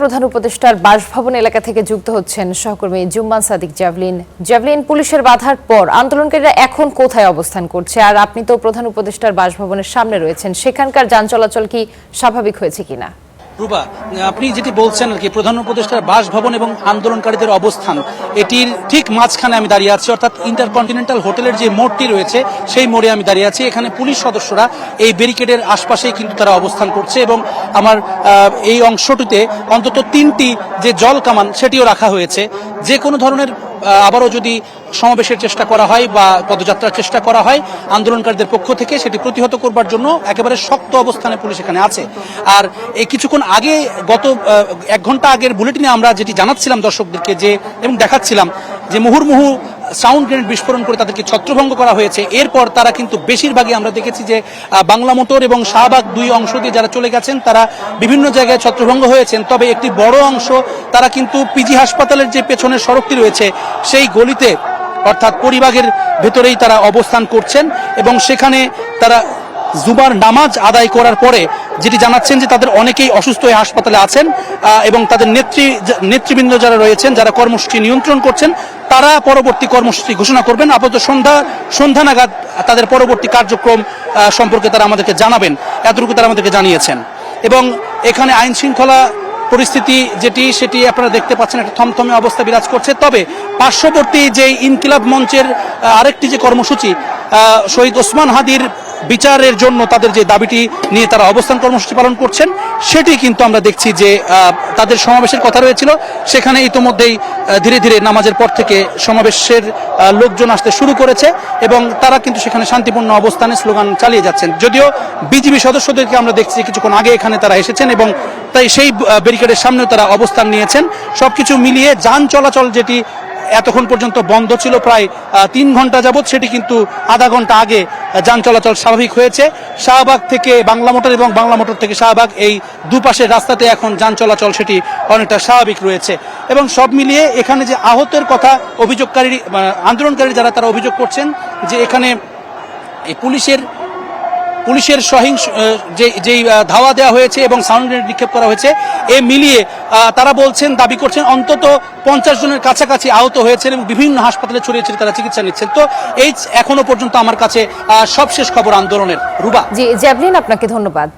প্রধান উপদেষ্টার বাসভবন এলাকা থেকে যুক্ত হচ্ছেন সহকর্মী জুম্মান সাদিক জ্যাভলিন। পুলিশের বাধার পর আন্দোলনকারীরা এখন কোথায় অবস্থান করছে, আর আপনি তো প্রধান উপদেষ্টার বাসভবনের সামনে রয়েছেন, সেখানকার যান চলাচল কি স্বাভাবিক হয়েছে কিনা? রুবা, আপনি যেটি বলছেন আর কি, প্রধান উপদেষ্টার বাসভবন এবং আন্দোলনকারীদের অবস্থান এটির ঠিক মাঝখানে আমি দাঁড়িয়ে আছি, অর্থাৎ ইন্টারকন্টিনেন্টাল হোটেলের যে মোড়টি রয়েছে সেই মোড়ে আমি দাঁড়িয়ে আছি। এখানে পুলিশ সদস্যরা এই ব্যারিকেডের আশপাশেই কিন্তু তারা অবস্থান করছে এবং আমার এই অংশটিতে অন্তত 3টি যে জল কামান সেটিও রাখা হয়েছে। যে কোনো ধরনের আবারও যদি সমাবেশের চেষ্টা করা হয় বা পদযাত্রার চেষ্টা করা হয় আন্দোলনকারীদের পক্ষ থেকে, সেটি প্রতিহত করবার জন্য একেবারে শক্ত অবস্থানে পুলিশ এখানে আছে। আর এই কিছুক্ষণ আগে, গত 1 ঘন্টা আগের বুলেটিনে আমরা যেটি জানাচ্ছিলাম দর্শকদেরকে যে এবং দেখাচ্ছিলাম যে মুহুর্মুহু সাউন্ড গ্রেনেড বিস্ফোরণ করে তাদেরকে ছত্রভঙ্গ করা হয়েছে। এরপর তারা কিন্তু বেশিরভাগই আমরা দেখেছি যে বাংলা মোটর এবং শাহবাগ 2 অংশ দিয়ে যারা চলে গেছেন তারা বিভিন্ন জায়গায় ছত্রভঙ্গ হয়েছেন। তবে একটি বড় অংশ তারা কিন্তু পিজি হাসপাতালের যে পেছনের সড়কটি রয়েছে সেই গলিতে, অর্থাৎ পরিবাগের ভেতরেই তারা অবস্থান করছেন এবং সেখানে তারা জুমার নামাজ আদায় করার পরে যেটি জানাচ্ছেন যে তাদের অনেকেই অসুস্থ হয়ে হাসপাতালে আছেন এবং তাদের নেতৃবৃন্দ যারা রয়েছেন, যারা কর্মসূচি নিয়ন্ত্রণ করছেন, তারা পরবর্তী কর্মসূচি ঘোষণা করবেন। আপাতত সন্ধ্যা নাগাদ তাদের পরবর্তী কার্যক্রম সম্পর্কে তারা আমাদেরকে জানাবেন, এতটুকু তারা আমাদেরকে জানিয়েছেন। এবং এখানে আইন শৃঙ্খলা পরিস্থিতি সেটি আপনারা দেখতে পাচ্ছেন, একটা থমথমে অবস্থা বিরাজ করছে। তবে পার্শ্ববর্তী যে ইনকিলাব মঞ্চের আরেকটি যে কর্মসূচি, শহীদ ওসমান হাদির বিচারের জন্য তাদের যে দাবিটি নিয়ে তারা অবস্থান কর্মসূচি পালন করছেন, সেটি কিন্তু আমরা দেখছি যে তাদের সমাবেশের কথা রয়েছিল। সেখানে ইতোমধ্যেই ধীরে ধীরে নামাজের পর থেকে সমাবেশের লোকজন আসতে শুরু করেছে এবং তারা কিন্তু সেখানে শান্তিপূর্ণ অবস্থানে স্লোগান চালিয়ে যাচ্ছেন। যদিও বিজিবি সদস্যদেরকে আমরা দেখছি কিছুক্ষণ আগে এখানে তারা এসেছেন এবং তাই সেই ব্যারিকেডের সামনেও তারা অবস্থান নিয়েছেন। সবকিছু মিলিয়ে যান চলাচল যেটি এতক্ষণ পর্যন্ত বন্ধ ছিল প্রায় 3 ঘন্টা যাবৎ, সেটি কিন্তু আধা ঘন্টা আগে যান চলাচল স্বাভাবিক হয়েছে। শাহবাগ থেকে বাংলা মোটর এবং বাংলা মোটর থেকে শাহবাগ, এই দুপাশের রাস্তাতে এখন যান চলাচল সেটি অনেকটা স্বাভাবিক রয়েছে। এবং সব মিলিয়ে এখানে যে আহতের কথা অভিযোগকারী আন্দোলনকারী যারা তারা অভিযোগ করছেন যে এখানে এই পুলিশের যেই ধাওয়া দেওয়া হয়েছে এবং সাউন্ড গ্রেনেড নিক্ষেপ করা হয়েছে, এ মিলিয়ে তারা বলছেন, দাবি করছেন অন্তত 50 জনের কাছাকাছি আহত হয়েছেন এবং বিভিন্ন হাসপাতালে ছড়িয়ে ছিটিয়ে তারা চিকিৎসা নিচ্ছেন। তো এই এখনো পর্যন্ত আমার কাছে সবশেষ খবর আন্দোলনের। রুবা। জি জ্যাভলিন, আপনাকে ধন্যবাদ।